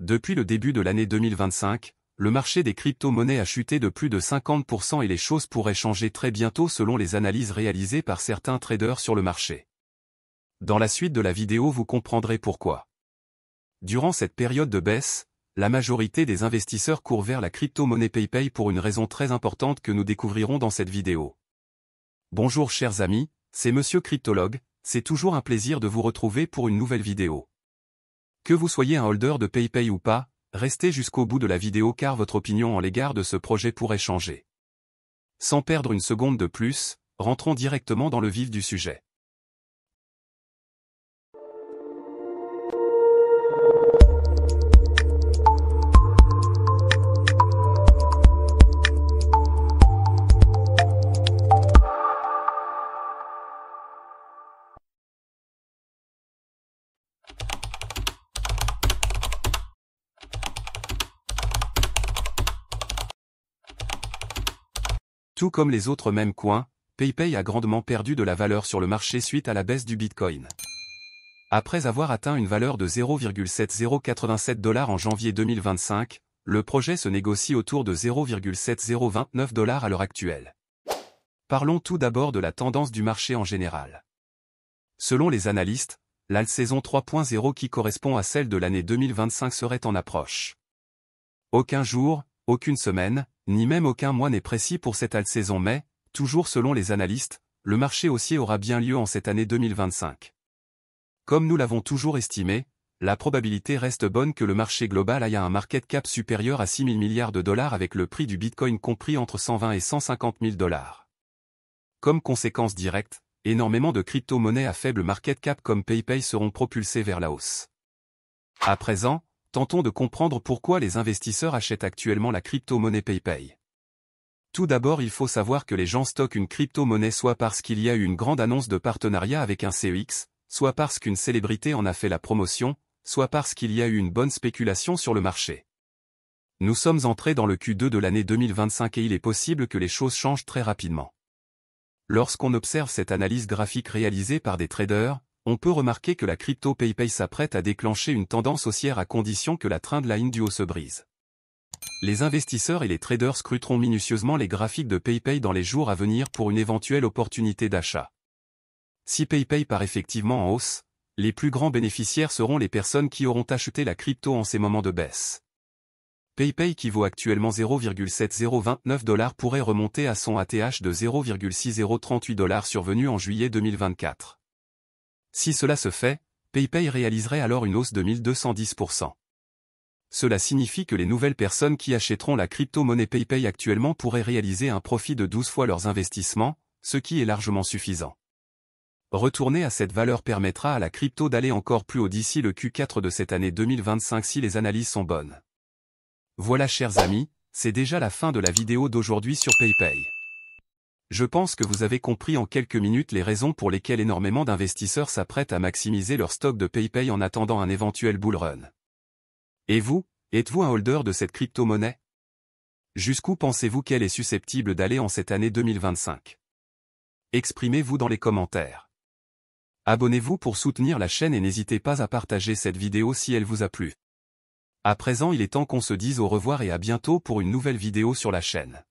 Depuis le début de l'année 2025, le marché des crypto-monnaies a chuté de plus de 50% et les choses pourraient changer très bientôt selon les analyses réalisées par certains traders sur le marché. Dans la suite de la vidéo vous comprendrez pourquoi. Durant cette période de baisse, la majorité des investisseurs courent vers la crypto-monnaie PayPay pour une raison très importante que nous découvrirons dans cette vidéo. Bonjour chers amis, c'est Monsieur Cryptologue, c'est toujours un plaisir de vous retrouver pour une nouvelle vidéo. Que vous soyez un holder de PayPay ou pas, restez jusqu'au bout de la vidéo car votre opinion en l'égard de ce projet pourrait changer. Sans perdre une seconde de plus, rentrons directement dans le vif du sujet. Tout comme les autres meme coins, PayPay a grandement perdu de la valeur sur le marché suite à la baisse du Bitcoin. Après avoir atteint une valeur de 0,7087 $ en janvier 2025, le projet se négocie autour de 0,7029 $ à l'heure actuelle. Parlons tout d'abord de la tendance du marché en général. Selon les analystes, l'alt saison 3.0 qui correspond à celle de l'année 2025 serait en approche. Aucun jour, aucune semaine, ni même aucun mois n'est précis pour cette alt saison mais, toujours selon les analystes, le marché haussier aura bien lieu en cette année 2025. Comme nous l'avons toujours estimé, la probabilité reste bonne que le marché global aille à un market cap supérieur à 6 000 milliards de dollars avec le prix du Bitcoin compris entre 120 et 150 000 $. Comme conséquence directe, énormément de crypto-monnaies à faible market cap comme PayPay seront propulsées vers la hausse. À présent, tentons de comprendre pourquoi les investisseurs achètent actuellement la crypto-monnaie PayPay. Tout d'abord il faut savoir que les gens stockent une crypto-monnaie soit parce qu'il y a eu une grande annonce de partenariat avec un CEX, soit parce qu'une célébrité en a fait la promotion, soit parce qu'il y a eu une bonne spéculation sur le marché. Nous sommes entrés dans le Q2 de l'année 2025 et il est possible que les choses changent très rapidement. Lorsqu'on observe cette analyse graphique réalisée par des traders, on peut remarquer que la crypto PayPay s'apprête à déclencher une tendance haussière à condition que la trendline du haut se brise. Les investisseurs et les traders scruteront minutieusement les graphiques de PayPay dans les jours à venir pour une éventuelle opportunité d'achat. Si PayPay part effectivement en hausse, les plus grands bénéficiaires seront les personnes qui auront acheté la crypto en ces moments de baisse. PayPay qui vaut actuellement 0,7029 $ pourrait remonter à son ATH de 0,6038 $ survenu en juillet 2024. Si cela se fait, PayPay réaliserait alors une hausse de 1210%. Cela signifie que les nouvelles personnes qui achèteront la crypto-monnaie PayPay actuellement pourraient réaliser un profit de 12 fois leurs investissements, ce qui est largement suffisant. Retourner à cette valeur permettra à la crypto d'aller encore plus haut d'ici le Q4 de cette année 2025 si les analyses sont bonnes. Voilà chers amis, c'est déjà la fin de la vidéo d'aujourd'hui sur PayPay. Je pense que vous avez compris en quelques minutes les raisons pour lesquelles énormément d'investisseurs s'apprêtent à maximiser leur stock de PayPay en attendant un éventuel bull run. Et vous, êtes-vous un holder de cette crypto-monnaie? Jusqu'où pensez-vous qu'elle est susceptible d'aller en cette année 2025? Exprimez-vous dans les commentaires. Abonnez-vous pour soutenir la chaîne et n'hésitez pas à partager cette vidéo si elle vous a plu. À présent il est temps qu'on se dise au revoir et à bientôt pour une nouvelle vidéo sur la chaîne.